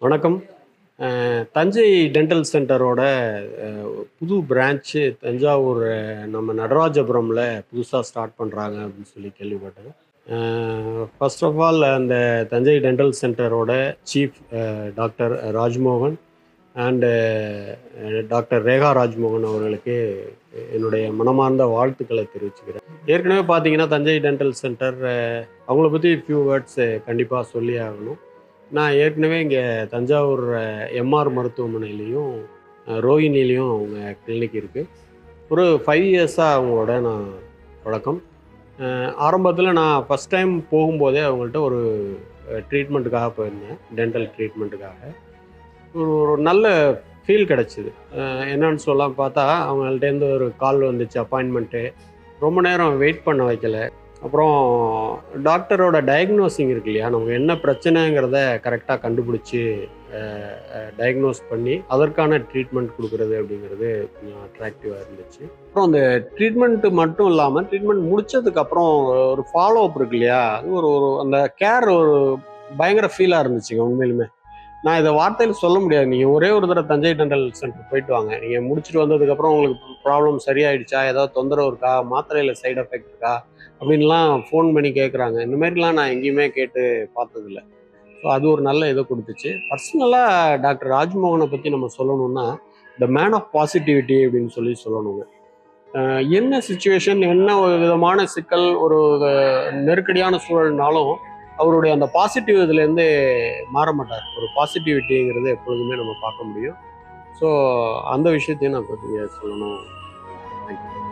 வணக்கம். தஞ்சை டென்டல் சென்டரோட புது பிரான்ச்சு தஞ்சாவூர் நம்ம நடராஜபுரமில் புதுசா ஸ்டார்ட் பண்றாங்க அப்படின்னு சொல்லி கேள்விப்பட்டேன். ஃபர்ஸ்ட் ஆஃப் ஆல் அந்த தஞ்சை டென்டல் சென்டரோட chief doctor Rajmohan and doctor Rekha Rajmohan அவர்களுக்கு என்னுடைய மனமார்ந்த வாழ்த்துக்களை தெரிவிச்சுக்கிறேன். ஏற்கனவே பார்த்தீங்கன்னா, தஞ்சை டென்டல் சென்டர் அவங்கள பற்றி ஃபியூ வேர்ட்ஸ் கண்டிப்பாக சொல்லி ஆகணும். நான் ஏற்கனவே இங்கே தஞ்சாவூர் எம்ஆர் மருத்துவமனையிலையும் ரோஹிணிலையும் அவங்க கிளினிக் இருக்குது. ஒரு 5 இயர்ஸாக அவங்களோட நான் பழக்கம். ஆரம்பத்தில் நான் ஃபஸ்ட் டைம் போகும்போதே அவங்கள்ட்ட ஒரு ட்ரீட்மெண்ட்டுக்காக போயிருந்தேன், டென்டல் ட்ரீட்மெண்ட்டுக்காக. ஒரு ஒரு நல்ல ஃபீல் கிடச்சிது. என்னன்னு சொல்லலாம் பார்த்தா, அவங்கள்ட்டேருந்து ஒரு கால் வந்துச்சு, அப்பாயின்மெண்ட்டு. ரொம்ப நேரம் வெயிட் பண்ண வைக்கல. அப்புறம் டாக்டரோட டயக்னோசிங் இருக்கு இல்லையா, நமக்கு என்ன பிரச்சனைங்கிறத கரெக்டாக கண்டுபிடிச்சி டயக்னோஸ் பண்ணி அதற்கான ட்ரீட்மெண்ட் கொடுக்குறது அப்படிங்கிறது கொஞ்சம் அட்ராக்டிவாக இருந்துச்சு. அப்புறம் அந்த ட்ரீட்மெண்ட்டு மட்டும் இல்லாமல், ட்ரீட்மெண்ட் முடித்ததுக்கப்புறம் ஒரு ஃபாலோ அப் இருக்கு இல்லையா, அது ஒரு ஒரு அந்த கேர் ஒரு பயங்கர ஃபீலாக இருந்துச்சுங்க உண்மையிலுமே. நான் இதை வார்த்தையில் சொல்ல முடியாது. நீங்கள் ஒரே ஒரு தடவை தஞ்சை டென்டல் சென்டர் போயிட்டு வாங்க. நீங்கள் முடிச்சுட்டு வந்ததுக்கப்புறம் உங்களுக்கு ப்ராப்ளம் சரியாயிடுச்சா, ஏதாவது தொந்தரவு இருக்கா, மாத்திரையில் சைடு எஃபெக்ட் இருக்கா அப்படின்லாம் ஃபோன் பண்ணி கேட்குறாங்க. இந்த மாதிரிலாம் நான் எங்கேயுமே கேட்டு பார்த்ததில்ல. ஸோ அது ஒரு நல்ல இதை கொடுத்துச்சு. பர்சனலாக டாக்டர் ராஜ்மோகனை பற்றி நம்ம சொல்லணும்னா, த மேன் ஆஃப் பாசிட்டிவிட்டி அப்படின்னு சொல்லி சொல்லணுங்க. என்ன சுச்சுவேஷன், என்ன ஒரு விதமான சிக்கல், ஒரு நெருக்கடியான சூழல்னாலும் அவருடைய அந்த பாசிட்டிவ் இதுலேருந்து மாற மாட்டார். ஒரு பாசிட்டிவிட்டிங்கிறது எப்பொழுதுமே நம்ம பார்க்க முடியும். ஸோ அந்த விஷயத்தையும் நான் பற்றி சொல்லணும். தேங்க்யூ.